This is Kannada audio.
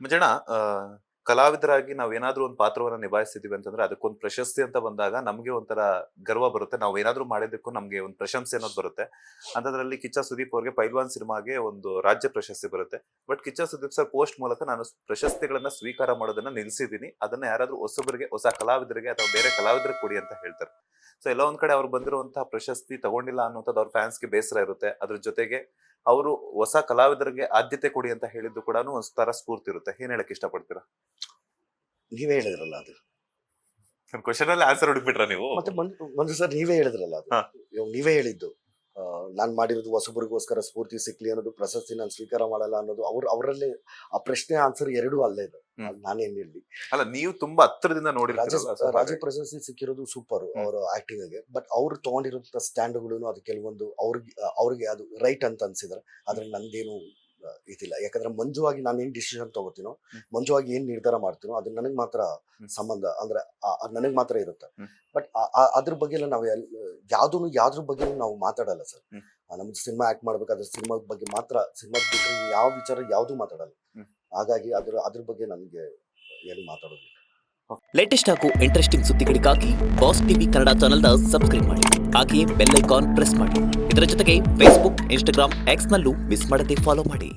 ಮಂಜಣ್ಣ, ಆ, ಕಲಾವಿದರಾಗಿ ನಾವ್ ಏನಾದ್ರೂ ಒಂದು ಪಾತ್ರವನ್ನ ನಿಭಾಯಿಸ್ತಿದೀವಿ ಅಂತಂದ್ರೆ ಅದಕ್ಕೊಂದು ಪ್ರಶಸ್ತಿ ಅಂತ ಬಂದಾಗ ನಮ್ಗೆ ಒಂಥರ ಗರ್ವ ಬರುತ್ತೆ. ನಾವ್ ಏನಾದ್ರೂ ಮಾಡಿದ್ದಕ್ಕೂ ನಮ್ಗೆ ಒಂದು ಪ್ರಶಂಸೆ ಅನ್ನೋದು ಬರುತ್ತೆ. ಅಂತದ್ರಲ್ಲಿ ಕಿಚ್ಚ ಸುದೀಪ್ ಅವ್ರಿಗೆ ಪೈಲ್ವಾನ್ ಸಿನಿಮಾಗೆ ಒಂದು ರಾಜ್ಯ ಪ್ರಶಸ್ತಿ ಬರುತ್ತೆ. But Kichcha Sudeep sir post ಮೂಲಕ ನಾನು ಪ್ರಶಸ್ತಿಗಳನ್ನ ಸ್ವೀಕಾರ ಮಾಡೋದನ್ನ ನಿಲ್ಸಿದೀನಿ, ಅದನ್ನ ಯಾರಾದ್ರೂ ಹೊಸಬರಿಗೆ, ಹೊಸ ಕಲಾವಿದರಿಗೆ ಅಥವಾ ಬೇರೆ ಕಲಾವಿದರಿಗೆ ಕೊಡಿ ಅಂತ ಹೇಳ್ತಾರೆ. ಸೊ ಎಲ್ಲ ಒಂದ್ ಕಡೆ ಅವ್ರು ಬಂದಿರುವಂತಹ ಪ್ರಶಸ್ತಿ ತಗೊಂಡಿಲ್ಲ ಅನ್ನೋಂಥದ್ದು ಅವ್ರ ಫ್ಯಾನ್ಸ್ಗೆ ಬೇಸರ ಇರುತ್ತೆ. ಅದ್ರ ಜೊತೆಗೆ ಅವರು ಹೊಸ ಕಲಾವಿದರಿಗೆ ಆದ್ಯತೆ ಕೊಡಿ ಅಂತ ಹೇಳಿದ್ದು ಕೂಡ ಒಂದ್ ತರ ಸ್ಫೂರ್ತಿ ಇರುತ್ತೆ. ಏನ್ ಹೇಳಕ್ ಇಷ್ಟಪಡ್ತೀರಾ? ನೀವೇ ಹೇಳಿದ್ರಲ್ಲ ಅದು. ಕ್ವಶನ್ ಅಲ್ಲಿ ಆನ್ಸರ್ ಹುಡುಕ್ಬಿಟ್ರ ನೀವು? ಮತ್ತೆ ಮಂಜು ಸರ್ ನೀವೇ ಹೇಳಿದ್ರಲ್ಲ ಅದು. ಹಾ. ಇವಾಗ ನೀವೇ ಹೇಳಿದ್ದು ನಾನ್ ಮಾಡಿರೋದು ಹೊಸಬರಿಗೋಸ್ಕರ ಸ್ಫೂರ್ತಿ ಸಿಕ್ಲಿ ಅನ್ನೋದು, ಪ್ರಶಸ್ತಿ ನಾನು ಸ್ವೀಕಾರ ಮಾಡಲ್ಲ ಅನ್ನೋದು, ಅವರಲ್ಲಿ ಆ ಪ್ರಶ್ನೆ ಆನ್ಸರ್ ಎರಡೂ ಅಲ್ಲೇ ಇದೆ. ನಾನೇನ್ ಹೇಳಿ, ಅಲ್ಲ, ನೀವು ತುಂಬಾ ಹತ್ರದಿಂದ ನೋಡಿರ್ತೀರಲ್ಲ. ರಾಜ್ಯ ಪ್ರಶಸ್ತಿ ಸಿಕ್ಕಿರೋದು ಸೂಪರ್ ಅವ್ರ ಆಕ್ಟಿಂಗ್ ಗೆ. ಬಟ್ ಅವ್ರು ತಗೊಂಡಿರೋ ಸ್ಟ್ಯಾಂಡ್ಗಳು ಅದು ಕೆಲವೊಂದು ಅವ್ರಿಗೆ ಅದು ರೈಟ್ ಅಂತ ಅನ್ಸಿದ್ರೆ ಅದ್ರಲ್ಲಿ ನಂದೇನು ಇದಿಲ್ಲ. ಯಾಕಂದ್ರೆ ಮಂಜುವಾಗಿ ನಾನು ಏನ್ ಡಿಸಿಷನ್ ತಗೋತೀನೋ, ಮಂಜುವಾಗಿ ಏನ್ ನಿರ್ಧಾರ ಮಾಡ್ತೀನೋ ಅದು ನನಗ್ ಮಾತ್ರ ಸಂಬಂಧ, ಅಂದ್ರೆ ನನಗ್ ಮಾತ್ರ ಇರುತ್ತೆ. ಬಟ್ ಅದ್ರ ಬಗ್ಗೆ ಎಲ್ಲ ನಾವು ಯಾವ್ದ್ರ ಬಗ್ಗೆ ನಾವು ಮಾತಾಡಲ್ಲ ಸರ್. ನಮ್ದು ಸಿನಿಮಾ ಆಕ್ಟ್ ಮಾಡ್ಬೇಕಾದ್ರೆ ಸಿನಿಮಾದ ಬಗ್ಗೆ ಮಾತ್ರ, ಸಿನಿಮಾದ ಬಿಟ್ಟರೆ ಯಾವ ವಿಚಾರ ಯಾವ್ದು ಮಾತಾಡಲ್ಲ. ಹಾಗಾಗಿ ಅದ್ರ ಬಗ್ಗೆ ನನಗೆ ಏನು ಮಾತಾಡೋದಿಲ್ಲ. ಲೇಟೆಸ್ಟ್ ಹಾಗೂ ಇಂಟ್ರೆಸ್ಟಿಂಗ್ ಸುದ್ದಿಗಳಿಗಾಗಿ ಬಾಸ್ ಟಿವಿ ಕನ್ನಡ ಚಾನೆಲ್ನ ಸಬ್ಸ್ಕ್ರೈಬ್ ಮಾಡಿ, ಹಾಗೆಯೇ ಬೆಲ್ ಐಕಾನ್ ಪ್ರೆಸ್ ಮಾಡಿ. ಇದರ ಜೊತೆಗೆ ಫೇಸ್ಬುಕ್, ಇನ್ಸ್ಟಾಗ್ರಾಮ್, ಎಕ್ಸ್ ನಲ್ಲೂ ಮಿಸ್ ಮಾಡದೆ ಫಾಲೋ ಮಾಡಿ.